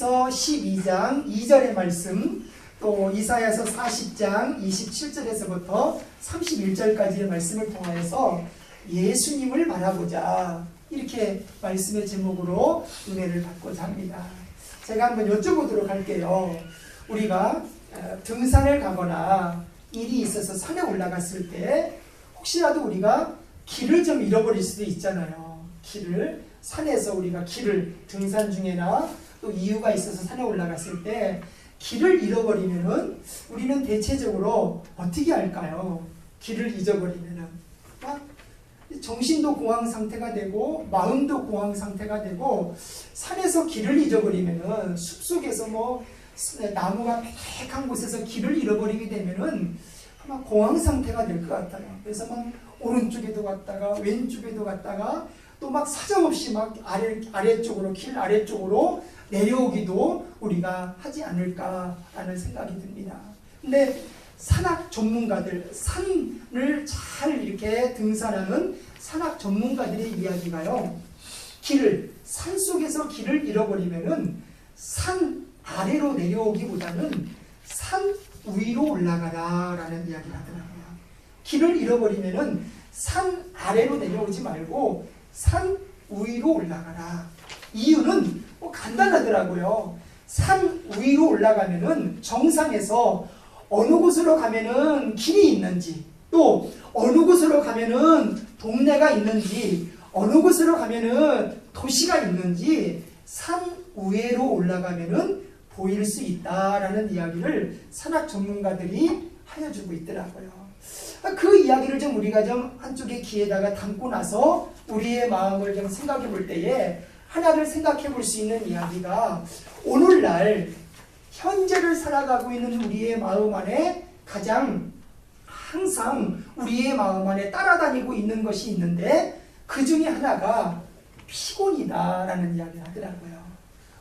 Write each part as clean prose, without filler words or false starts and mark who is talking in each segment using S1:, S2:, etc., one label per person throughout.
S1: 이사야서 12장 2절의 말씀, 또 이사야서 40장 27절에서부터 31절까지의 말씀을 통하여서 예수님을 바라보자, 이렇게 말씀의 제목으로 은혜를 받고자 합니다. 제가 한번 여쭤보도록 할게요. 우리가 등산을 가거나 일이 있어서 산에 올라갔을 때 혹시라도 우리가 길을 좀 잃어버릴 수도 있잖아요. 길을, 산에서 우리가 길을, 등산 중에나 또 이유가 있어서 산에 올라갔을 때 길을 잃어버리면은 우리는 대체적으로 어떻게 할까요? 길을 잊어버리면은 막 정신도 공황 상태가 되고 마음도 공황 상태가 되고, 산에서 길을 잊어버리면은 숲속에서 뭐 나무가 빽빽한 곳에서 길을 잃어버리게 되면은 아마 공황 상태가 될 것 같아요. 그래서 막 오른쪽에도 갔다가 왼쪽에도 갔다가 또 막 사정없이 막 아래쪽으로, 길 아래쪽으로 내려오기도 우리가 하지 않을까라는 생각이 듭니다. 근데 산악 전문가들, 산을 잘 이렇게 등산하는 산악 전문가들의 이야기가요, 산 속에서 길을 잃어버리면은 산 아래로 내려오기보다는 산 위로 올라가라 라는 이야기를 하더라고요. 길을 잃어버리면은 산 아래로 내려오지 말고 산 위로 올라가라. 이유는 간단하더라고요. 산 위로 올라가면은 정상에서 어느 곳으로 가면은 길이 있는지, 또 어느 곳으로 가면은 동네가 있는지, 어느 곳으로 가면은 도시가 있는지 산 위로 올라가면은 보일 수 있다라는 이야기를 산악 전문가들이 하여주고 있더라고요. 그 이야기를 좀 우리가 좀 한쪽에 귀에다가 담고 나서 우리의 마음을 좀 생각해 볼 때에 하나를 생각해 볼 수 있는 이야기가, 오늘날 현재를 살아가고 있는 우리의 마음 안에 가장 항상 우리의 마음 안에 따라다니고 있는 것이 있는데, 그 중에 하나가 피곤이다라는 이야기를 하더라고요.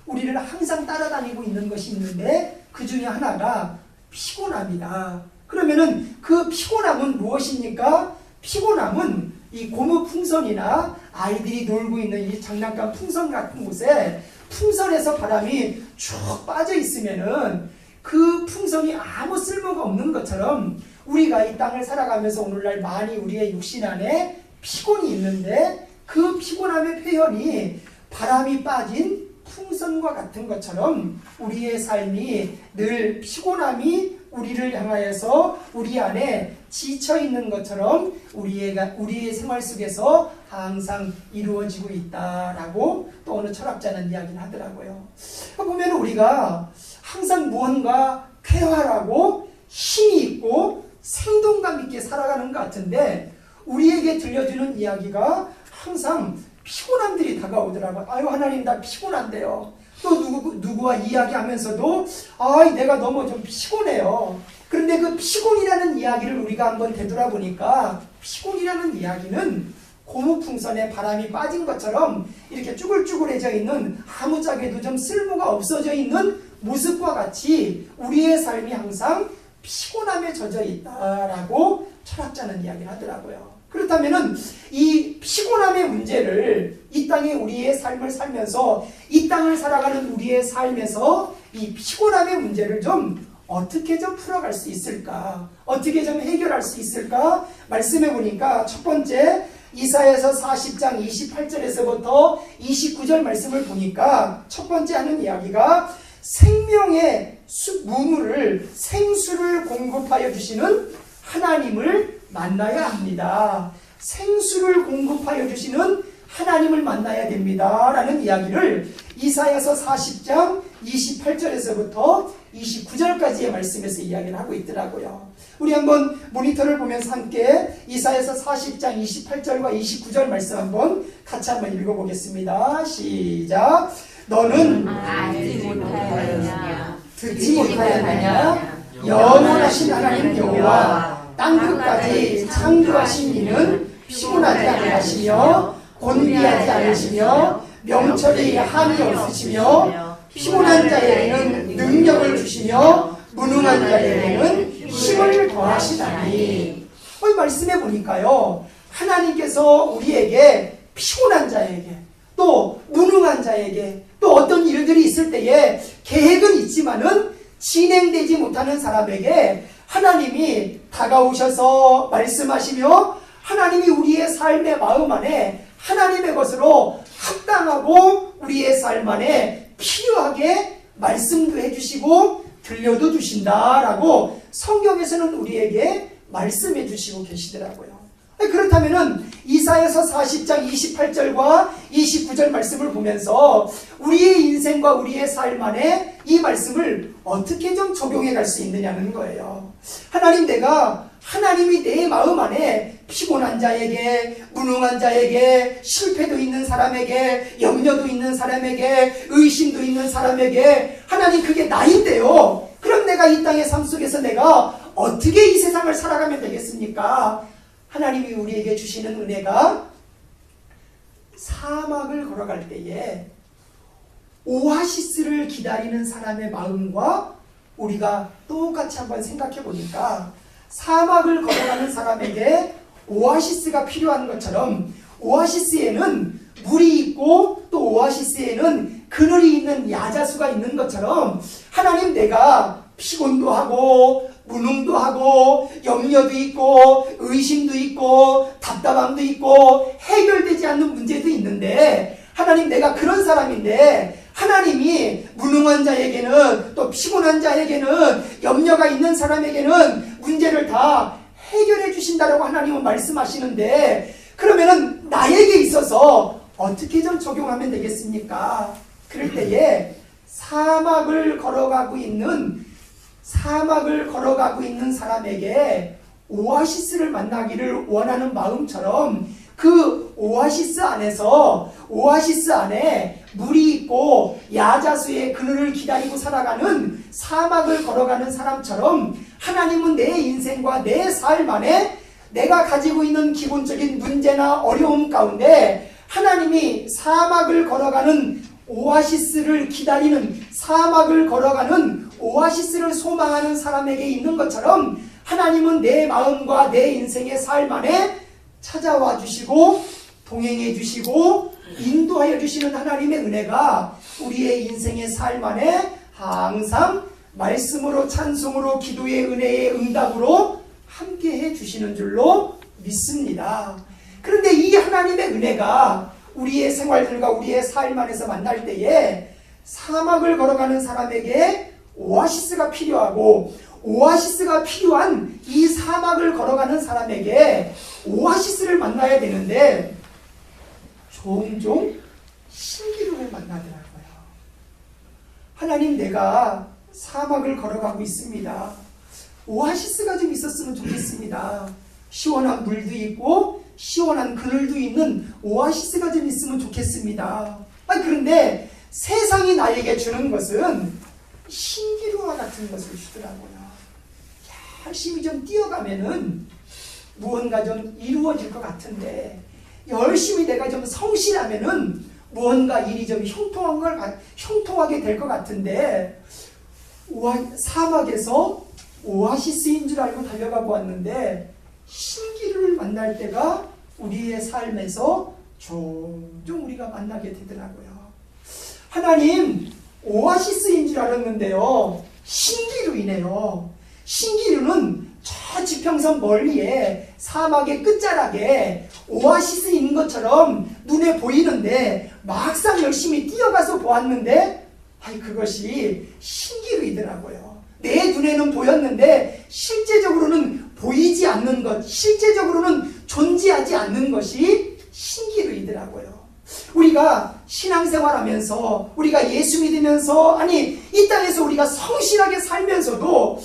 S1: 우리를 항상 따라다니고 있는 것이 있는데 그 중에 하나가 피곤함이다. 그러면은 그 피곤함은 무엇입니까? 피곤함은 이 고무풍선이나 아이들이 놀고 있는 이 장난감 풍선 같은 곳에 풍선에서 바람이 쭉 빠져 있으면은 그 풍선이 아무 쓸모가 없는 것처럼 우리가 이 땅을 살아가면서 오늘날 많이 우리의 육신 안에 피곤이 있는데, 그 피곤함의 표현이 바람이 빠진 풍선과 같은 것처럼 우리의 삶이 늘 피곤함이 우리를 향하여서 우리 안에 지쳐있는 것처럼 우리의 생활 속에서 항상 이루어지고 있다라고 또 어느 철학자는 이야기를 하더라고요. 보면 우리가 항상 무언가 쾌활하고 힘이 있고 생동감 있게 살아가는 것 같은데, 우리에게 들려주는 이야기가 항상 피곤함들이 다가오더라고요. 아유, 하나님, 나 피곤한데요. 또 누구와 이야기하면서도 내가 너무 좀 피곤해요. 그런데 그 피곤이라는 이야기를 우리가 한번 되돌아보니까, 피곤이라는 이야기는 고무풍선에 바람이 빠진 것처럼 이렇게 쭈글쭈글해져 있는, 아무짝에도 좀 쓸모가 없어져 있는 모습과 같이 우리의 삶이 항상 피곤함에 젖어 있다라고 철학자는 이야기를 하더라고요. 그렇다면은 이 피곤함의 문제를 이 땅에 우리의 삶을 살면서, 이 땅을 살아가는 우리의 삶에서 이 피곤함의 문제를 좀 어떻게 좀 풀어갈 수 있을까? 어떻게 좀 해결할 수 있을까? 말씀해 보니까 첫 번째 이사야서 40장 28절에서부터 29절 말씀을 보니까 첫 번째 하는 이야기가 생명의 무물을, 생수를 공급하여 주시는 하나님을 만나야 합니다. 생수를 공급하여 주시는 하나님을 만나야 됩니다 라는 이야기를 이사야서 40장 28절에서부터 29절까지의 말씀에서 이야기를 하고 있더라고요. 우리 한번 모니터를 보면서 함께 이사야서 40장 28절과 29절 말씀 한번 같이 한번 읽어보겠습니다. 시작. 너는
S2: 알지 못하였느냐,
S1: 듣지 못하였느냐, 영원하신 하나님 여호와 땅끝까지 창조하신 이는 피곤하지 않으시며 곤비하지 않으시며 명철이 한이 없으시며 피곤한 자에게는 능력을 주시며 무능한 자에게는 힘을 더하시다니. 말씀해 보니까요, 하나님께서 우리에게 피곤한 자에게, 또 무능한 자에게, 또 어떤 일들이 있을 때에 계획은 있지만은 진행되지 못하는 사람에게 하나님이 다가오셔서 말씀하시며 하나님이 우리의 삶의 마음 안에 하나님의 것으로 합당하고 우리의 삶 안에 필요하게 말씀도 해주시고 들려도 주신다라고 성경에서는 우리에게 말씀해 주시고 계시더라고요. 그렇다면은 이사야서 40장 28절과 29절 말씀을 보면서 우리의 인생과 우리의 삶 안에 이 말씀을 어떻게 좀 적용해 갈 수 있느냐는 거예요. 하나님이 내 마음 안에 피곤한 자에게, 무능한 자에게, 실패도 있는 사람에게, 염려도 있는 사람에게, 의심도 있는 사람에게, 하나님 그게 나인데요. 그럼 내가 이 땅의 삶 속에서 내가 어떻게 이 세상을 살아가면 되겠습니까? 하나님이 우리에게 주시는 은혜가 사막을 걸어갈 때에 오아시스를 기다리는 사람의 마음과 우리가 똑같이 한번 생각해 보니까 사막을 걸어가는 사람에게 오아시스가 필요한 것처럼 오아시스에는 물이 있고 또 오아시스에는 그늘이 있는 야자수가 있는 것처럼 하나님 내가 피곤도 하고 무능도 하고 염려도 있고 의심도 있고 답답함도 있고 해결되지 않는 문제도 있는데 하나님 내가 그런 사람인데 하나님이 무능한 자에게는 또 피곤한 자에게는 염려가 있는 사람에게는 문제를 다 해결해 주신다라고 하나님은 말씀하시는데 그러면은 나에게 있어서 어떻게 좀 적용하면 되겠습니까? 그럴 때에 사막을 걸어가고 있는 사람에게 오아시스를 만나기를 원하는 마음처럼 그 오아시스 안에 물이 있고 야자수의 그늘을 기다리고 살아가는 사막을 걸어가는 사람처럼 하나님은 내 인생과 내 삶 안에 내가 가지고 있는 기본적인 문제나 어려움 가운데 하나님이 사막을 걸어가는 오아시스를 기다리는 사막을 걸어가는 오아시스를 소망하는 사람에게 있는 것처럼 하나님은 내 마음과 내 인생의 삶 안에 찾아와 주시고 동행해 주시고 인도하여 주시는 하나님의 은혜가 우리의 인생의 삶 안에 항상 말씀으로 찬송으로 기도의 은혜의 응답으로 함께해 주시는 줄로 믿습니다. 그런데 이 하나님의 은혜가 우리의 생활들과 우리의 삶 안에서 만날 때에 사막을 걸어가는 사람에게 오아시스가 필요하고 오아시스가 필요한 이 사막을 걸어가는 사람에게 오아시스를 만나야 되는데 종종 신기루를 만나더라고요. 하나님 내가 사막을 걸어가고 있습니다. 오아시스가 좀 있었으면 좋겠습니다. 시원한 물도 있고 시원한 그늘도 있는 오아시스가 좀 있으면 좋겠습니다. 그런데 세상이 나에게 주는 것은 신기루와 같은 것을 주더라고요. 열심히 좀 뛰어가면은 무언가 좀 이루어질 것 같은데 열심히 내가 좀 성실하면은 무언가 일이 좀 형통하게 될 것 같은데 사막에서 오아시스인 줄 알고 달려가 보았는데 신기루를 만날 때가 우리의 삶에서 종종 우리가 만나게 되더라고요. 하나님 오아시스인 줄 알았는데요 신기루이네요. 신기루는 저 지평선 멀리에 사막의 끝자락에 오아시스인 것처럼 눈에 보이는데 막상 열심히 뛰어가서 보았는데 그것이 신기루이더라고요. 내 눈에는 보였는데 실제적으로는 보이지 않는 것, 실제적으로는 존재하지 않는 것이 신기루이더라고요. 우리가 신앙생활하면서 우리가 예수 믿으면서 이 땅에서 우리가 성실하게 살면서도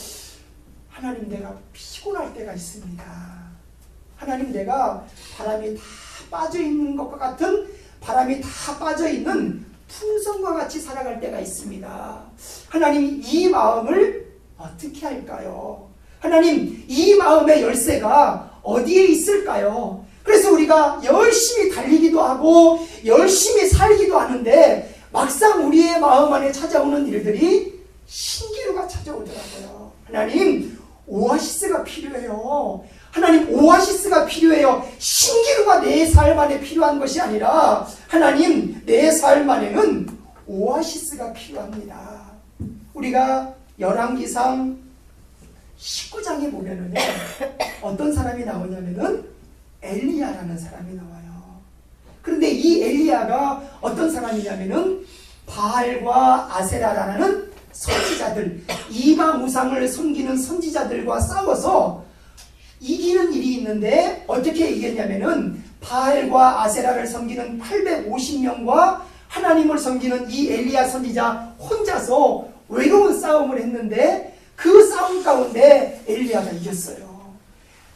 S1: 하나님 내가 피곤할 때가 있습니다. 하나님 내가 바람이 다 빠져있는 것과 같은 바람이 다 빠져있는 풍선과 같이 살아갈 때가 있습니다. 하나님 이 마음을 어떻게 할까요? 하나님 이 마음의 열쇠가 어디에 있을까요? 그래서 우리가 열심히 달리기도 하고 열심히 살기도 하는데 막상 우리의 마음 안에 찾아오는 일들이 신기루가 찾아오더라고요. 하나님 오아시스가 필요해요. 하나님, 오아시스가 필요해요. 신기루가 내 삶 안에 필요한 것이 아니라 하나님, 내 삶 안에는 오아시스가 필요합니다. 우리가 열왕기상 19장에 보면은 어떤 사람이 나오냐면은 엘리야라는 사람이 나와요. 그런데 이 엘리야가 어떤 사람이냐면은 바알과 아세라라는 선지자들, 이방 우상을 섬기는 선지자들과 싸워서 이기는 일이 있는데 어떻게 이겼냐면은 바알과 아세라를 섬기는 850명과 하나님을 섬기는 이 엘리야 선지자 혼자서 외로운 싸움을 했는데 그 싸움 가운데 엘리야가 이겼어요.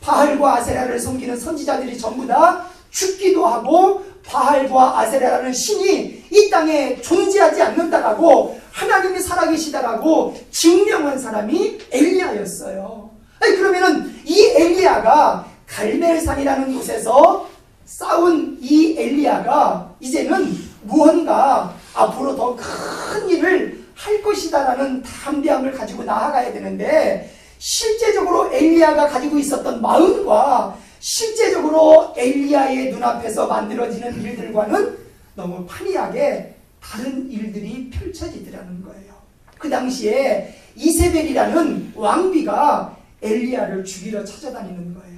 S1: 바알과 아세라를 섬기는 선지자들이 전부 다 죽기도 하고 바알과 아세라라는 신이 이 땅에 존재하지 않는다라고 하나님이 살아계시다라고 증명한 사람이 엘리야였어요. 아니, 그러면은 이 엘리야가 갈멜산이라는 곳에서 싸운 이 엘리야가 이제는 무언가 앞으로 더 큰 일을 할 것이다라는 담대함을 가지고 나아가야 되는데 실제적으로 엘리야가 가지고 있었던 마음과 실제적으로 엘리야의 눈앞에서 만들어지는 일들과는 너무 판이하게 다른 일들이 펼쳐지더라는 거예요. 그 당시에 이세벨이라는 왕비가 엘리야를 죽이러 찾아다니는 거예요.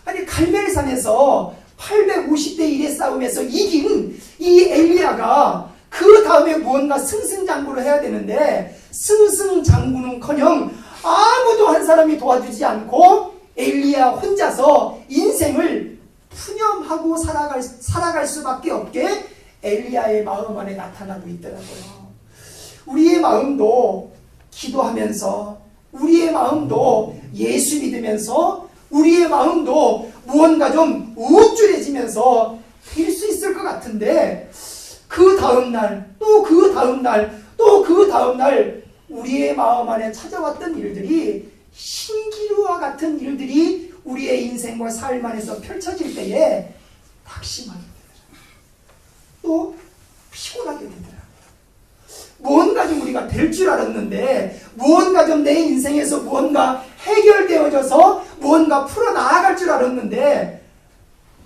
S1: 아니, 갈멜산에서 850대 1의 싸움에서 이긴 이 엘리야가 그 다음에 무언가 승승장구를 해야 되는데 승승장구는커녕 아무도 한 사람이 도와주지 않고 엘리야 혼자서 인생을 푸념하고 살아갈 수밖에 없게 엘리야의 마음 안에 나타나고 있더라고요. 우리의 마음도 기도하면서, 우리의 마음도 예수 믿으면서, 우리의 마음도 무언가 좀 우쭐해지면서 될 수 있을 것 같은데 그 다음날, 또 그 다음날, 또 그 다음날 우리의 마음 안에 찾아왔던 일들이 신기루와 같은 일들이 우리의 인생과 삶 안에서 펼쳐질 때에 낙심하게 되더라고요. 또 피곤하게 되더라고요. 무언가 좀 우리가 될 줄 알았는데, 무언가 좀 내 인생에서 무언가 해결되어져서 무언가 풀어나갈 줄 알았는데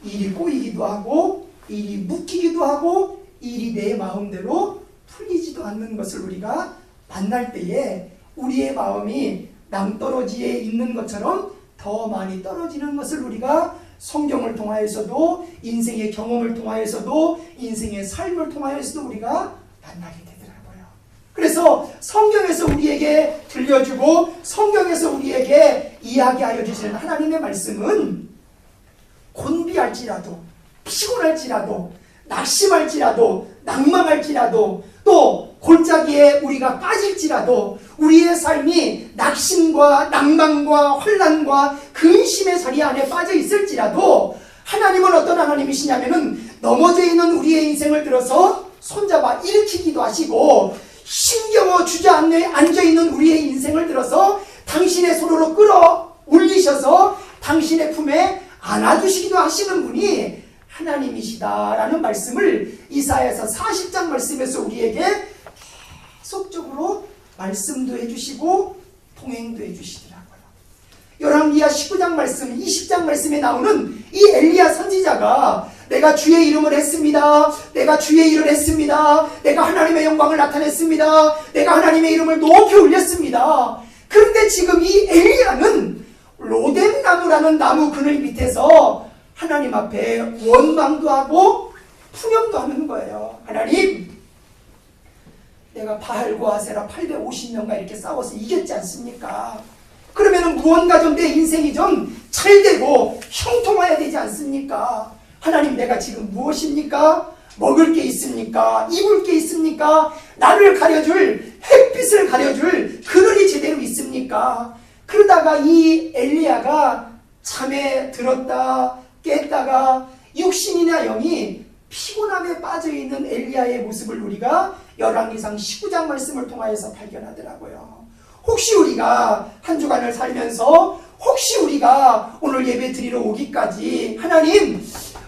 S1: 일이 꼬이기도 하고 일이 묶이기도 하고 일이 내 마음대로 풀리지도 않는 것을 우리가 만날 때에 우리의 마음이 낭떠러지에 있는 것처럼 더 많이 떨어지는 것을 우리가 성경을 통하여서도, 인생의 경험을 통하여서도, 인생의 삶을 통하여서도 우리가 만나게 되더라고요. 그래서 성경에서 우리에게 들려주고 성경에서 우리에게 이야기하여 주시는 하나님의 말씀은 곤비할지라도, 피곤할지라도, 낙심할지라도, 낭망할지라도, 또 골짜기에 우리가 빠질지라도, 우리의 삶이 낙심과 낭망과 혼란과 근심의 자리 안에 빠져 있을지라도 하나님은 어떤 하나님이시냐면은 넘어져 있는 우리의 인생을 들어서 손잡아 일으키기도 하시고, 힘겨워 주저앉아 앉아있는 우리의 인생을 들어서 당신의 손으로 끌어올리셔서 당신의 품에 안아주시기도 하시는 분이 하나님이시다라는 말씀을 이사야서 40장 말씀에서 우리에게 계속적으로 말씀도 해주시고 통행도 해주시더라고요. 열왕기하 19장 말씀, 20장 말씀에 나오는 이 엘리야 선지자가 내가 주의 이름을 했습니다. 내가 주의 일을 했습니다. 내가 하나님의 영광을 나타냈습니다. 내가 하나님의 이름을 높이 올렸습니다. 그런데 지금 이 엘리야는 로뎀나무라는 나무 그늘 밑에서 하나님 앞에 원망도 하고 푸념도 하는 거예요. 하나님, 내가 바알과 아세라 850명과 이렇게 싸워서 이겼지 않습니까? 그러면은 무언가 좀 내 인생이 좀 잘되고 형통해야 되지 않습니까? 하나님, 내가 지금 무엇입니까? 먹을 게 있습니까? 입을 게 있습니까? 나를 가려줄, 햇빛을 가려줄 그늘이 제대로 있습니까? 그러다가 이 엘리야가 잠에 들었다 깼다가 육신이나 영이 피곤함에 빠져있는 엘리야의 모습을 우리가 열왕기상 19장 말씀을 통하여서 발견하더라고요. 혹시 우리가 한 주간을 살면서, 혹시 우리가 오늘 예배 드리러 오기까지 하나님,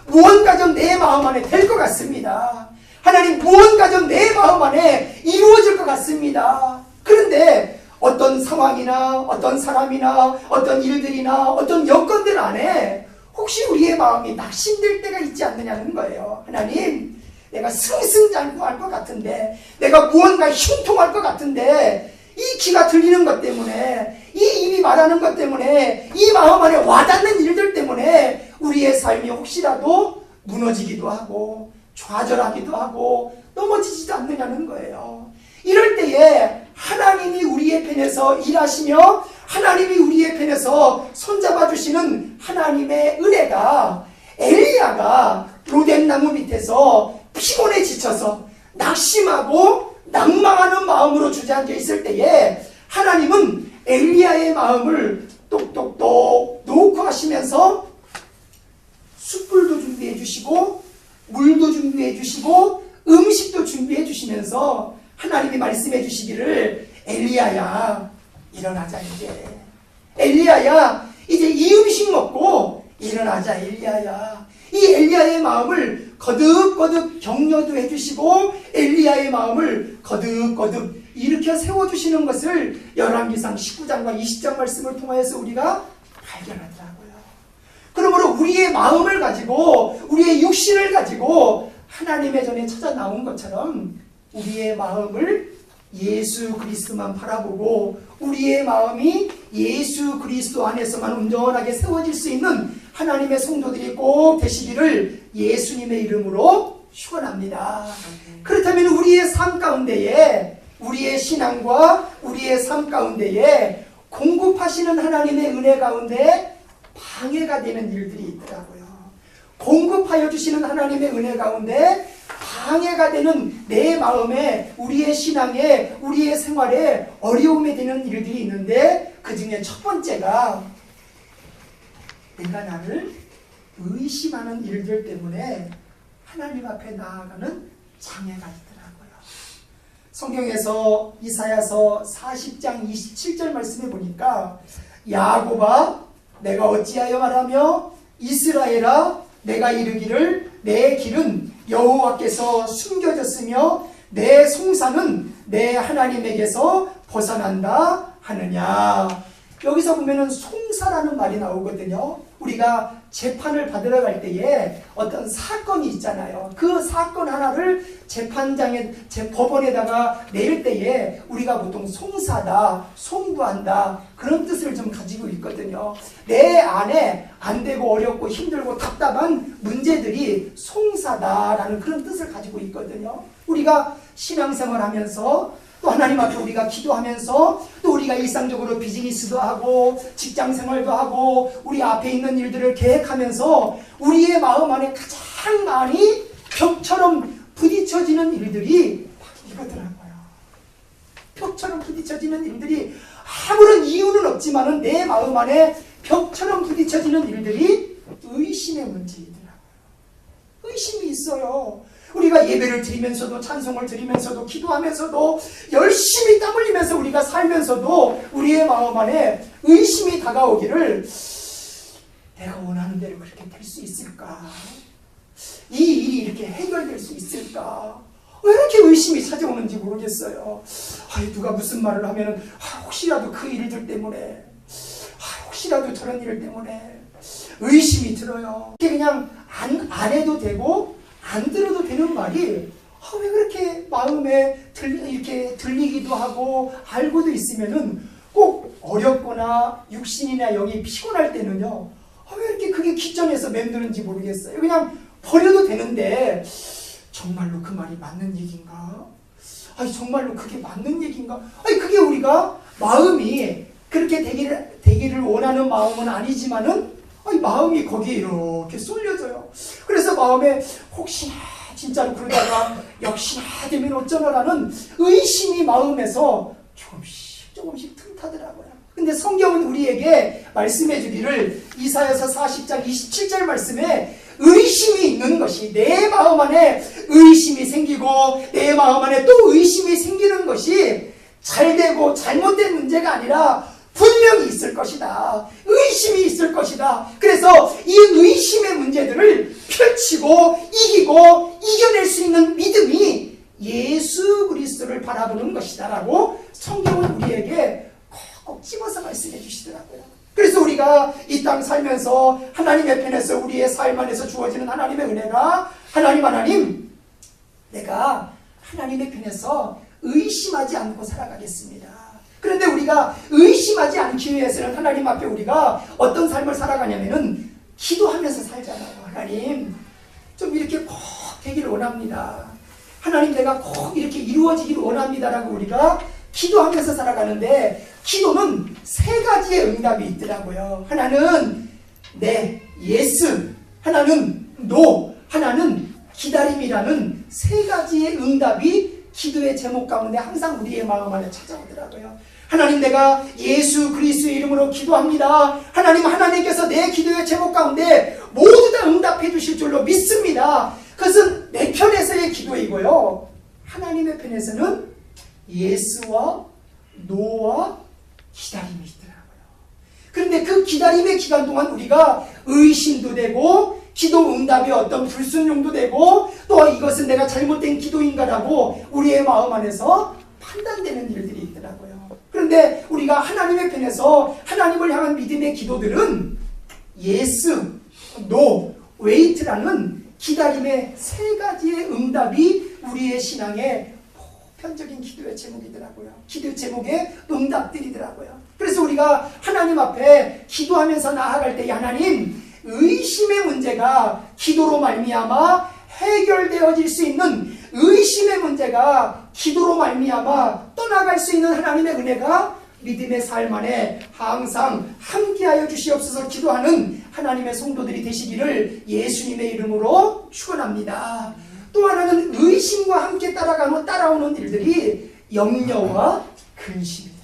S1: 무언가 좀 내 마음 안에 될 것 같습니다. 하나님, 무언가 좀 내 마음 안에 이루어질 것 같습니다. 그런데 어떤 상황이나 어떤 사람이나 어떤 일들이나 어떤 여건들 안에 혹시 우리의 마음이 낙심될 때가 있지 않느냐는 거예요. 하나님, 내가 승승장구할 것 같은데, 내가 무언가 형통할 것 같은데, 이 귀가 들리는 것 때문에, 이 입이 말하는 것 때문에, 이 마음 안에 와닿는 일들 때문에 우리의 삶이 혹시라도 무너지기도 하고 좌절하기도 하고 넘어지지도 않느냐는 거예요. 이럴 때에 하나님이 우리의 편에서 일하시며 하나님이 우리의 편에서 손잡아 주시는 하나님의 은혜가, 엘리야가 로뎀 나무 밑에서 피곤에 지쳐서 낙심하고 낭망하는 마음으로 주저앉아 있을 때에 하나님은 엘리야의 마음을 똑똑똑 놓고 하시면서 숯불도 준비해 주시고 물도 준비해 주시고 음식도 준비해 주시면서 하나님이 말씀해 주시기를, 엘리야야 일어나자 이제. 엘리야야 이제 이 음식 먹고 일어나자 엘리야야. 이 엘리야의 마음을 거듭거듭 격려도 해주시고 엘리야의 마음을 거듭거듭 일으켜 세워주시는 것을 열왕기상 19장과 20장 말씀을 통하여서 우리가 발견하더라고요. 그러므로 우리의 마음을 가지고 우리의 육신을 가지고 하나님의 전에 찾아 나온 것처럼 우리의 마음을 예수 그리스도만 바라보고 우리의 마음이 예수 그리스도 안에서만 온전하게 세워질 수 있는 하나님의 성도들이 꼭 되시기를 예수님의 이름으로 축원합니다. 그렇다면 우리의 삶 가운데에, 우리의 신앙과 우리의 삶 가운데에 공급하시는 하나님의 은혜 가운데 방해가 되는 일들이 있더라고요. 공급하여 주시는 하나님의 은혜 가운데 방해가 되는 내 마음에, 우리의 신앙에, 우리의 생활에 어려움이 되는 일들이 있는데, 그 중에 첫 번째가 내가 나를 의심하는 일들 때문에 하나님 앞에 나아가는 장애가 있더라고요. 성경에서 이사야서 40장 27절 말씀해 보니까, 야곱아 내가 어찌하여 말하며 이스라엘아 내가 이르기를 내 길은 여호와께서 숨겨졌으며 내 송사는 내 하나님에게서 벗어난다 하느냐. 여기서 보면은 송사라는 말이 나오거든요. 우리가 재판을 받으러 갈 때에 어떤 사건이 있잖아요. 그 사건 하나를 재판장에, 법원에다가 낼 때에 우리가 보통 송사다, 송구한다 그런 뜻을 좀 가지고 있거든요. 내 안에 안 되고 어렵고 힘들고 답답한 문제들이 송사다라는 그런 뜻을 가지고 있거든요. 우리가 신앙생활 하면서 또 하나님 앞에 우리가 기도하면서 또 우리가 일상적으로 비즈니스도 하고 직장생활도 하고 우리 앞에 있는 일들을 계획하면서 우리의 마음 안에 가장 많이 벽처럼 부딪혀지는 일들이 이거더라고요. 벽처럼 부딪혀지는 일들이 아무런 이유는 없지만은 내 마음 안에 벽처럼 부딪혀지는 일들이 의심의 문제이더라고요. 의심이 있어요. 우리가 예배를 드리면서도 찬송을 드리면서도 기도하면서도 열심히 땀 흘리면서 우리가 살면서도 우리의 마음 안에 의심이 다가오기를, 내가 원하는 대로 그렇게 될 수 있을까? 이 일이 이렇게 해결될 수 있을까? 왜 이렇게 의심이 찾아오는지 모르겠어요. 누가 무슨 말을 하면은 혹시라도 그 일들 때문에, 혹시라도 저런 일 때문에 의심이 들어요. 그냥 안 해도 되고 안 들어도 되는 말이 왜 그렇게 마음에 이렇게 들리기도 하고 알고도 있으면은 꼭 어렵거나 육신이나 영이 피곤할 때는요, 왜 이렇게 그게 기전에서 맴드는지 모르겠어요. 그냥 버려도 되는데 정말로 그 말이 맞는 얘기인가? 정말로 그게 맞는 얘기인가? 그게 우리가 마음이 그렇게 되기를 원하는 마음은 아니지만은 마음이 거기에 이렇게 쏠려져요. 그래서 마음에 혹시나 진짜로 그러다가 역시나 되면 어쩌나라는 의심이 마음에서 조금씩 틈타더라고요. 근데 성경은 우리에게 말씀해 주기를, 이사야서 40장 27절 말씀에 의심이 있는 것이, 내 마음 안에 의심이 생기고 내 마음 안에 또 의심이 생기는 것이 잘되고 잘못된 문제가 아니라 분명히 있을 것이다. 의심이 있을 것이다. 그래서 이 의심의 문제들을 펼치고 이기고 이겨낼 수 있는 믿음이 예수 그리스도를 바라보는 것이다 라고 성경은 우리에게 콕 집어서 말씀해 주시더라고요. 그래서 우리가 이 땅 살면서 하나님의 편에서 우리의 삶 안에서 주어지는 하나님의 은혜가 하나님 내가 하나님의 편에서 의심하지 않고 살아가겠습니다. 그런데 우리가 의심하지 않기 위해서는 하나님 앞에 우리가 어떤 삶을 살아가냐면은 기도하면서 살잖아요. 하나님 좀 이렇게 꼭 되기를 원합니다. 하나님 내가 꼭 이렇게 이루어지기를 원합니다라고 우리가 기도하면서 살아가는데 기도는 세 가지의 응답이 있더라고요. 하나는 네, 예스, 하나는 노, 하나는 기다림이라는 세 가지의 응답이 기도의 제목 가운데 항상 우리의 마음 안에 찾아오더라고요. 하나님 내가 예수 그리스도의 이름으로 기도합니다. 하나님께서 내 기도의 제목 가운데 모두 다 응답해 주실 줄로 믿습니다. 그것은 내 편에서의 기도이고요. 하나님의 편에서는 예스와 노와 기다림이 있더라고요. 그런데 그 기다림의 기간 동안 우리가 의심도 되고 기도 응답의 어떤 불순종도 되고 또 이것은 내가 잘못된 기도인가라고 우리의 마음 안에서 판단되는 일들이 있더라고요. 그런데 우리가 하나님의 편에서 하나님을 향한 믿음의 기도들은 예스, 노, 웨이트라는 기다림의 세 가지의 응답이 우리의 신앙의 보편적인 기도의 제목이더라고요. 기도 제목의 응답들이더라고요. 그래서 우리가 하나님 앞에 기도하면서 나아갈 때 하나님 의심의 문제가 기도로 말미암아 해결되어질 수 있는 의심의 문제가 기도로 말미암아 떠나갈 수 있는 하나님의 은혜가 믿음의 삶 안에 항상 함께하여 주시옵소서 기도하는 하나님의 성도들이 되시기를 예수님의 이름으로 축원합니다. 또 하나는 의심과 함께 따라오는 일들이 염려와 근심이더라고요.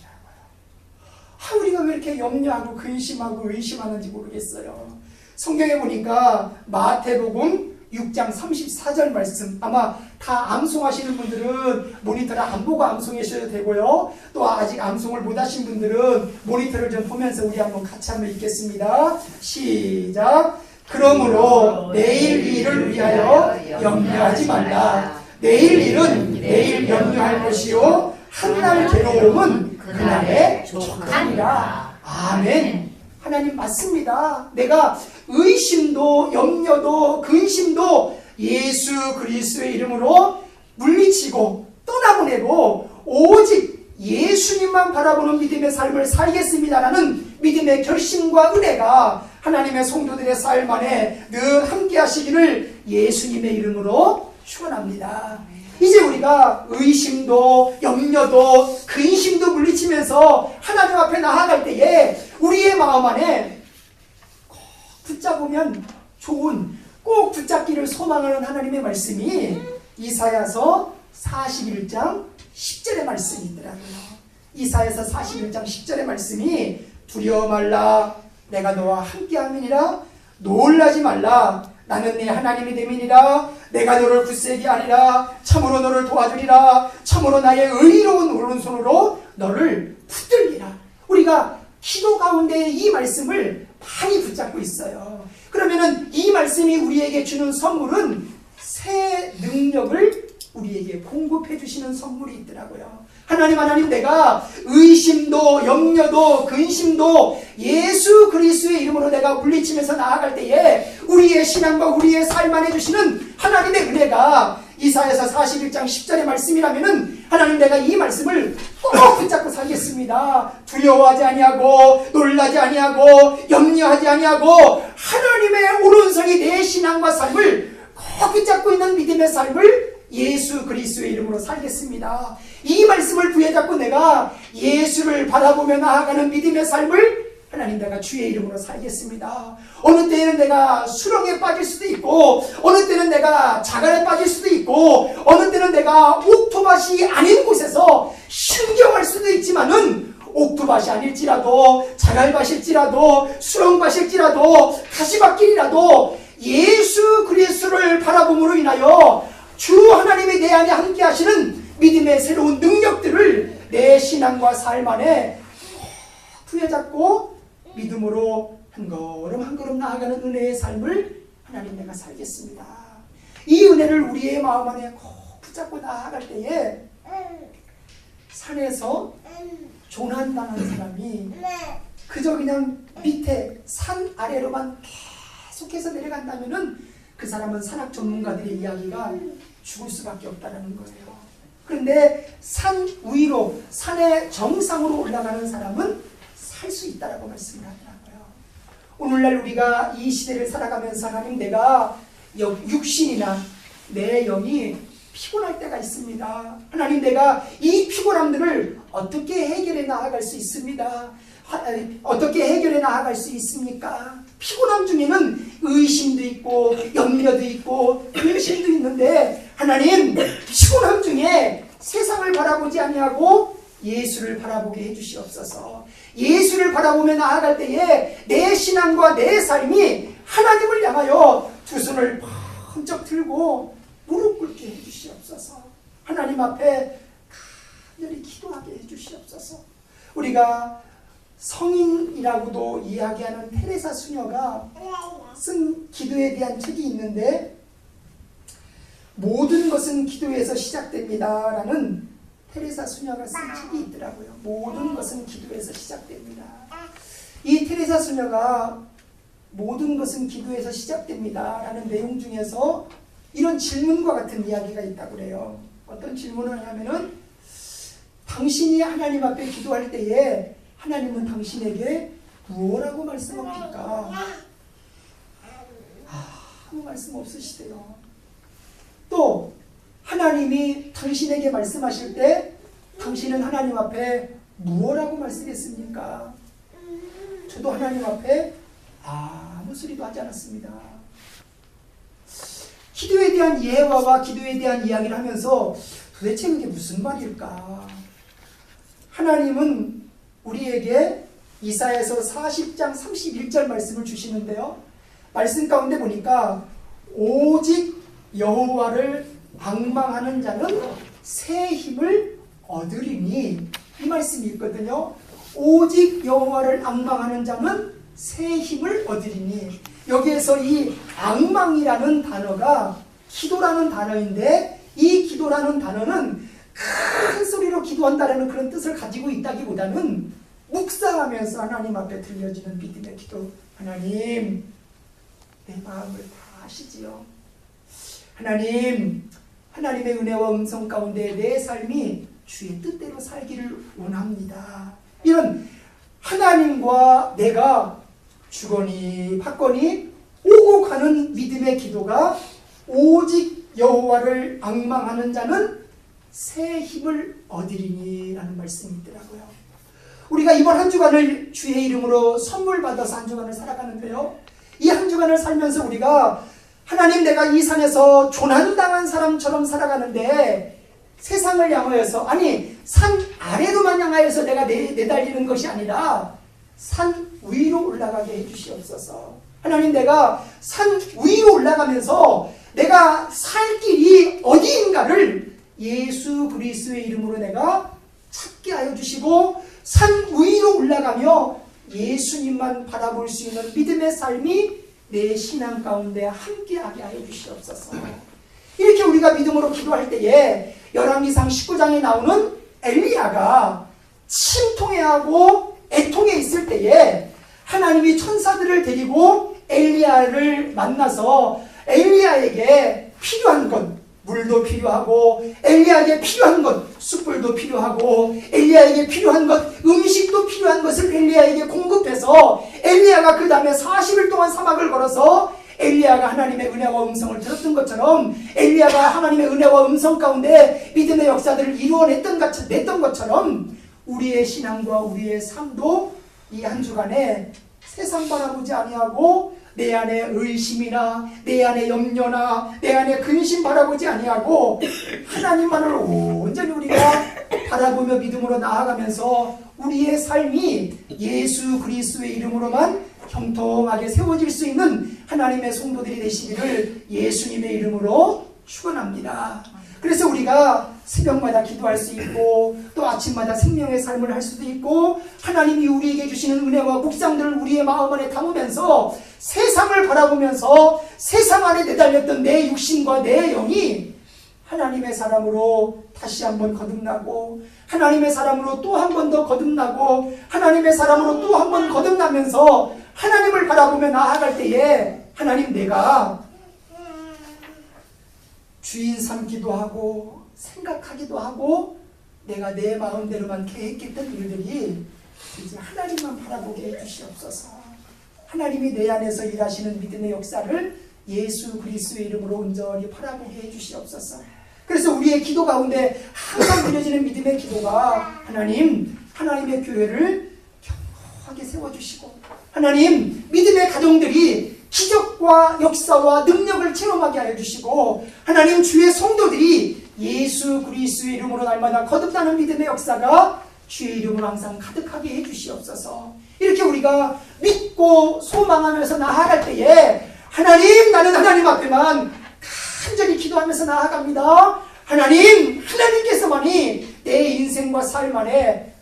S1: 우리가 왜 이렇게 염려하고 근심하고 의심하는지 모르겠어요. 성경에 보니까 마태복음 6장 34절 말씀, 아마 다 암송하시는 분들은 모니터를 안 보고 암송하셔도 되고요. 또 아직 암송을 못 하신 분들은 모니터를 좀 보면서 우리 한번 같이 한번 읽겠습니다. 시작. 그러므로 내일 일을 위하여 염려하지 말라. 내일 일은 내일 염려할 것이요 한날 괴로움은 그날에 족하니라. 아멘. 하나님 맞습니다. 내가 의심도 염려도 근심도 예수 그리스도의 이름으로 물리치고 떠나보내고 오직 예수님만 바라보는 믿음의 삶을 살겠습니다라는 믿음의 결심과 은혜가 하나님의 성도들의 삶 안에 늘 함께 하시기를 예수님의 이름으로 축원합니다. 이제 우리가 의심도 염려도 근심도 물리치면서 하나님 앞에 나아갈 때에 우리의 마음 안에 꼭 붙잡으면 좋은 꼭 붙잡기를 소망하는 하나님의 말씀이 이사야서 41장 10절의 말씀이 있더라고요. 이사야서 41장 10절의 말씀이 두려워 말라 내가 너와 함께함이니라 놀라지 말라 나는 네 하나님이 됨이니라 내가 너를 굳세게 하리라 참으로 너를 도와주리라 참으로 나의 의로운 오른손으로 너를 붙들리라. 우리가 기도 가운데 이 말씀을 많이 붙잡고 있어요. 그러면은 이 말씀이 우리에게 주는 선물은 새 능력을 우리에게 공급해 주시는 선물이 있더라고요. 하나님 내가 의심도 염려도 근심도 예수 그리스도의 이름으로 내가 물리치면서 나아갈 때에 우리의 신앙과 우리의 삶 안에 주시는 하나님의 은혜가 이사야서 41장 10절의 말씀이라면은 하나님 내가 이 말씀을 꼭 붙잡고 살겠습니다. 두려워하지 아니하고 놀라지 아니하고 염려하지 아니하고 하나님의 오른손이 내 신앙과 삶을 꼭 붙잡고 있는 믿음의 삶을 예수 그리스도의 이름으로 살겠습니다. 이 말씀을 부여잡고 내가 예수를 바라보며 나아가는 믿음의 삶을 하나님 내가 주의 이름으로 살겠습니다. 어느 때는 내가 수렁에 빠질 수도 있고 어느 때는 내가 자갈에 빠질 수도 있고 어느 때는 내가 옥토밭이 아닌 곳에서 신경할 수도 있지만은 옥토밭이 아닐지라도 자갈밭일지라도 수렁밭일지라도 가시밭길이라도 예수 그리스도를 바라봄으로 인하여 주 하나님이 내 안에 함께 하시는 믿음의 새로운 능력들을 내 신앙과 삶 안에 부여잡고 믿음으로 한 걸음 나아가는 은혜의 삶을 하나님 내가 살겠습니다. 이 은혜를 우리의 마음 안에 꼭 붙잡고 나아갈 때에 산에서 조난당한 사람이 그저 그냥 밑에 산 아래로만 계속해서 내려간다면은 그 사람은 산악 전문가들의 이야기가 죽을 수밖에 없다는 거예요. 그런데 산 위로, 산의 정상으로 올라가는 사람은 살 수 있다라고 말씀을 하더라고요. 오늘날 우리가 이 시대를 살아가면서 하나님, 내가 육신이나 내 영이 피곤할 때가 있습니다. 하나님, 내가 이 피곤함들을 어떻게 해결해 나아갈 수 있습니다. 어떻게 해결해 나아갈 수 있습니까? 피곤함 중에는 의심도 있고 염려도 있고 근심도 있는데, 하나님, 피곤함 중에 세상을 바라보지 아니하고 예수를 바라보게 해주시옵소서. 예수를 바라보며 나아갈 때에 내 신앙과 내 삶이 하나님을 향하여 두 손을 번쩍 들고 무릎 꿇게 해주시옵소서. 하나님 앞에 간절히 기도하게 해주시옵소서. 우리가 성인이라고도 이야기하는 테레사 수녀가 쓴 기도에 대한 책이 있는데, 모든 것은 기도에서 시작됩니다 라는 테레사 수녀가 쓴 책이 있더라고요. 모든 것은 기도에서 시작됩니다. 이 테레사 수녀가 모든 것은 기도에서 시작됩니다 라는 내용 중에서 이런 질문과 같은 이야기가 있다고 그래요. 어떤 질문을 하냐면은, 당신이 하나님 앞에 기도할 때에 하나님은 당신에게 무엇라고 말씀합니까? 아무 말씀 없으시대요. 또 하나님이 당신에게 말씀하실 때 당신은 하나님 앞에 무엇라고 말씀했습니까? 저도 하나님 앞에 아무 소리도 하지 않았습니다. 기도에 대한 예화와 기도에 대한 이야기를 하면서 도대체 이게 무슨 말일까? 하나님은 우리에게 이사야서 40장 31절 말씀을 주시는데요. 말씀 가운데 보니까 오직 여호와를 앙망하는 자는 새 힘을 얻으리니, 이 말씀이 있거든요. 오직 여호와를 앙망하는 자는 새 힘을 얻으리니, 여기에서 이 앙망이라는 단어가 기도라는 단어인데, 이 기도라는 단어는 큰 소리로 기도한다라는 그런 뜻을 가지고 있다기보다는 묵상하면서 하나님 앞에 들려지는 믿음의 기도. 하나님, 내 마음을 다 아시지요. 하나님, 하나님의 은혜와 음성 가운데 내 삶이 주의 뜻대로 살기를 원합니다. 이런 하나님과 내가 주거니 받거니 오고 가는 믿음의 기도가, 오직 여호와를 앙망하는 자는 새 힘을 얻으리니 라는 말씀이 있더라고요. 우리가 이번 한 주간을 주의 이름으로 선물 받아서 한 주간을 살아가는데요, 이 한 주간을 살면서 우리가 하나님, 내가 이 산에서 조난당한 사람처럼 살아가는데 세상을 향하여서, 아니 산 아래로만 향하여서 내가 내달리는 것이 아니라 산 위로 올라가게 해주시옵소서. 하나님, 내가 산 위로 올라가면서 내가 살 길이 어디인가를 예수 그리스도의 이름으로 내가 찾게 하여 주시고, 산 위로 올라가며 예수님만 바라볼 수 있는 믿음의 삶이 내 신앙 가운데 함께하게 하여 주시옵소서. 이렇게 우리가 믿음으로 기도할 때에 열왕기상 19장에 나오는 엘리야가 침통해하고 애통해 있을 때에 하나님이 천사들을 데리고 엘리야를 만나서 엘리야에게 필요한 것, 물도 필요하고 엘리야에게 필요한 것, 숯불도 필요하고 엘리야에게 필요한 것, 음식도 필요한 것을 엘리야에게 공급해서 엘리야가 그 다음에 40일 동안 사막을 걸어서 엘리야가 하나님의 은혜와 음성을 들었던 것처럼, 엘리야가 하나님의 은혜와 음성 가운데 믿음의 역사들을 이루어냈던 것처럼 우리의 신앙과 우리의 삶도 이 한 주간에 세상 바라보지 아니하고 내 안에 의심이나 내 안에 염려나 내 안에 근심 바라보지 아니하고 하나님만을 온전히 우리가 바라보며 믿음으로 나아가면서 우리의 삶이 예수 그리스도의 이름으로만 형통하게 세워질 수 있는 하나님의 성도들이 되시기를 예수님의 이름으로 축원합니다. 그래서 우리가 새벽마다 기도할 수 있고 또 아침마다 생명의 삶을 할 수도 있고, 하나님이 우리에게 주시는 은혜와 묵상들을 우리의 마음 안에 담으면서 세상을 바라보면서 세상 안에 내달렸던 내 육신과 내 영이 하나님의 사람으로 다시 한번 거듭나고 하나님의 사람으로 또 한 번 더 거듭나고 하나님의 사람으로 또 한 번 거듭나면서 하나님을 바라보며 나아갈 때에 하나님 내가 주인 삼기도 하고 생각하기도 하고 내가 내 마음대로만 계획했던 일들이 이제 하나님만 바라보게 해주시옵소서. 하나님이 내 안에서 일하시는 믿음의 역사를 예수 그리스도의 이름으로 온전히 바라보게 해주시옵소서. 그래서 우리의 기도 가운데 항상 드려지는 믿음의 기도가 하나님, 하나님의 교회를 견고하게 세워주시고 하나님, 믿음의 가정들이 기적과 역사와 능력을 체험하게 하여 주시고 하나님, 주의 성도들이 예수 그리스도의 이름으로 날마다 거듭나는 믿음의 역사가 주의 이름으로 항상 가득하게 해주시옵소서. 이렇게 우리가 믿고 소망하면서 나아갈 때에 하나님, 나는 하나님 앞에만 간절히 기도하면서 나아갑니다. 하나님, 하나님께서만이 내 인생과 삶 안에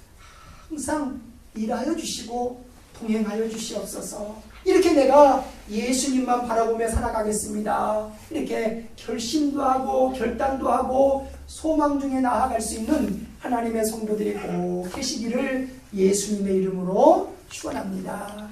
S1: 항상 일하여 주시고 동행하여 주시옵소서. 이렇게 내가 예수님만 바라보며 살아가겠습니다. 이렇게 결심도 하고 결단도 하고 소망 중에 나아갈 수 있는 하나님의 성도들이 꼭 계시기를 예수님의 이름으로 축원합니다.